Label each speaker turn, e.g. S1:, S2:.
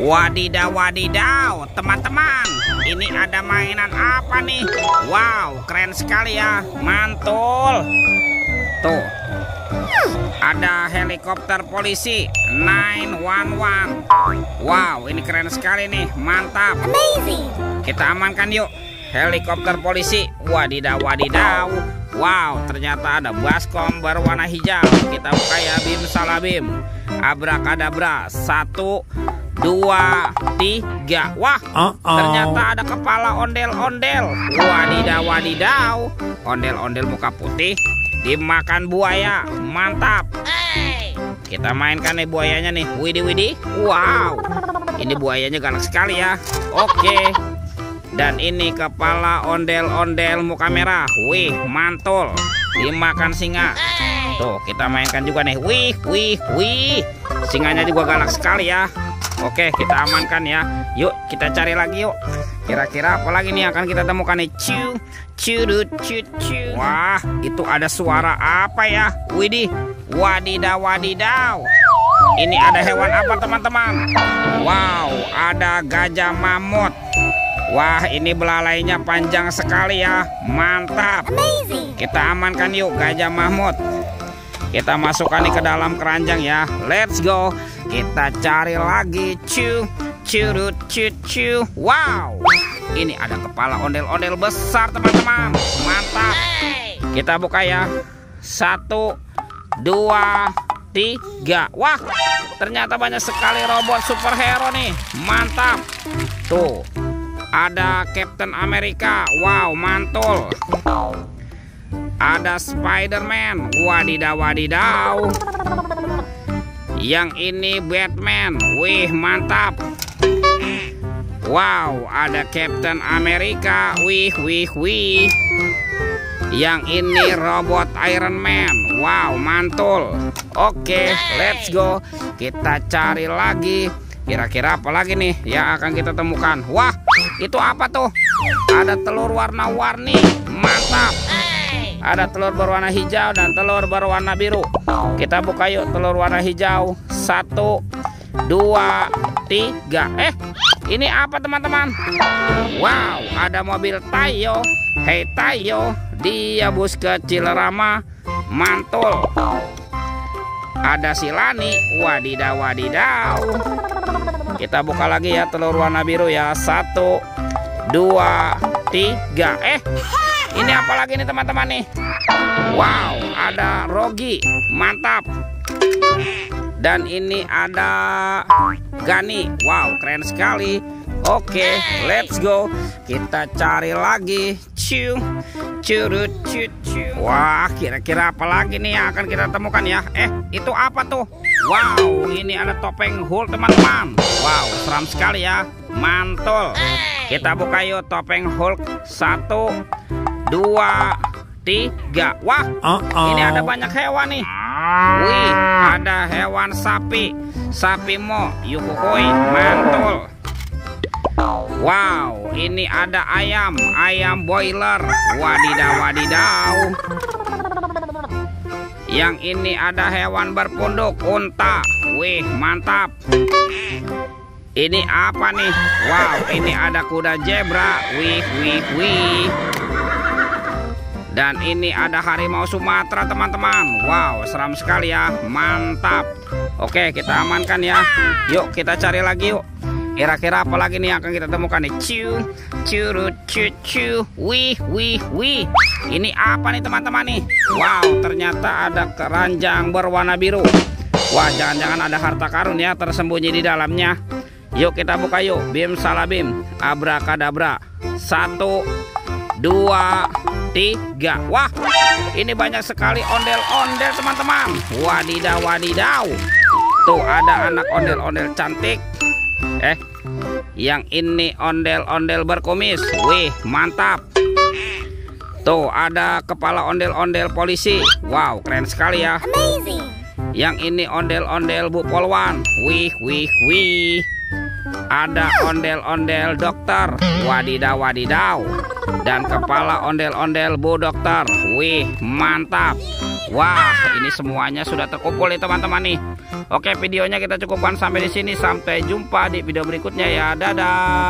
S1: Wadidaw, wadidaw, teman-teman, ini ada mainan apa nih? Wow, keren sekali ya, mantul. Tuh, ada helikopter polisi 911. Wow, ini keren sekali nih, mantap.
S2: Amazing.
S1: Kita amankan yuk, helikopter polisi. Wadidaw, wadidaw. Wow, ternyata ada baskom berwarna hijau. Kita buka ya, bim salabim. Abrakadabra, 1, 2, 3. Wah, ternyata ada kepala ondel-ondel. Wadidaw, wadidaw. Ondel-ondel muka putih dimakan buaya. Mantap. Kita mainkan nih buayanya nih. Widih, widih. Wow, ini buayanya galak sekali ya. Oke. Dan ini kepala ondel-ondel muka merah. Wih, mantul. Dimakan singa. Tuh, kita mainkan juga nih. Wih, wih, wih. Singanya juga galak sekali ya. Oke, kita amankan ya. Yuk, kita cari lagi yuk. Kira-kira apa lagi nih akan kita temukan nih? Cu. Wah, itu ada suara apa ya? Widih, wadidaw, wadidaw. Ini ada hewan apa teman-teman? Wow, ada gajah mamut. Wah, ini belalainya panjang sekali ya. Mantap.
S2: Amazing.
S1: Kita amankan yuk gajah mamut. Kita masukkan nih ke dalam keranjang ya. Let's go. Kita cari lagi. Cu. Wow, ini ada kepala ondel-ondel besar teman-teman. Mantap. Kita buka ya. 1, 2, 3. Wah, ternyata banyak sekali robot superhero nih. Mantap. Tuh, ada Captain America. Wow, mantul. Ada Spider-Man. Wadidaw, wadidaw. Yang ini Batman. Wih, mantap. Wow, ada Captain America. Wih, wih, wih. Yang ini robot Iron Man. Wow, mantul. Oke, let's go. Kita cari lagi. Kira-kira apa lagi nih yang akan kita temukan? Wah, itu apa tuh? Ada telur warna-warni. Mantap. Ada telur berwarna hijau dan telur berwarna biru. Kita buka yuk telur warna hijau. 1, 2, 3. Ini apa teman-teman? Wow, ada mobil Tayo. Hey Tayo, dia bus kecil ramah. Mantul. Ada si Lani. Wadidaw, wadidaw. Kita buka lagi ya telur warna biru ya. 1, 2, 3. Ini apa lagi nih teman-teman nih? Wow, ada Rogi. Mantap. Dan ini ada Gani. Wow, keren sekali. Oke, let's go. Kita cari lagi. Wah, kira-kira apa lagi nih yang akan kita temukan ya? Itu apa tuh? Wow, ini ada topeng Hulk teman-teman. Wow, seram sekali ya. Mantul. Kita buka yuk topeng Hulk. 1, 2, 3. Wah, ini ada banyak hewan nih. Wih, ada hewan sapi. Sapi mo, yuhuhoi, mantul. Wow, ini ada ayam. Ayam boiler. Wadidaw, wadidaw. Yang ini ada hewan berpunduk. Unta. Wih, mantap. Ini apa nih? Wow, ini ada kuda zebra. Wih, wih, wih. Dan ini ada harimau Sumatera teman-teman. Wow, seram sekali ya. Mantap. Oke, kita amankan ya. Yuk, kita cari lagi yuk. Kira-kira apa lagi nih yang akan kita temukan nih? Wih, wih, wih. Ini apa nih teman-teman nih? Wow, ternyata ada keranjang berwarna biru. Wah, jangan-jangan ada harta karun ya tersembunyi di dalamnya. Yuk kita buka yuk. Bim salabim. Abrakadabra. 1, 2, 3. Wah, ini banyak sekali ondel-ondel teman-teman. Wadidaw, wadidaw. Tuh ada anak ondel-ondel cantik. Yang ini ondel-ondel berkumis. Wih, mantap. Tuh ada kepala ondel-ondel polisi. Wow, keren sekali ya.
S2: Amazing.
S1: Yang ini ondel-ondel Bu Polwan. Wih, wih, wih. Ada ondel-ondel dokter. Wadidaw, wadidaw. Dan kepala ondel-ondel Bu Dokter. Wih, mantap. Wah, ini semuanya sudah terkumpul nih teman-teman nih. Oke, videonya kita cukupkan sampai di sini. Sampai jumpa di video berikutnya ya. Dadah.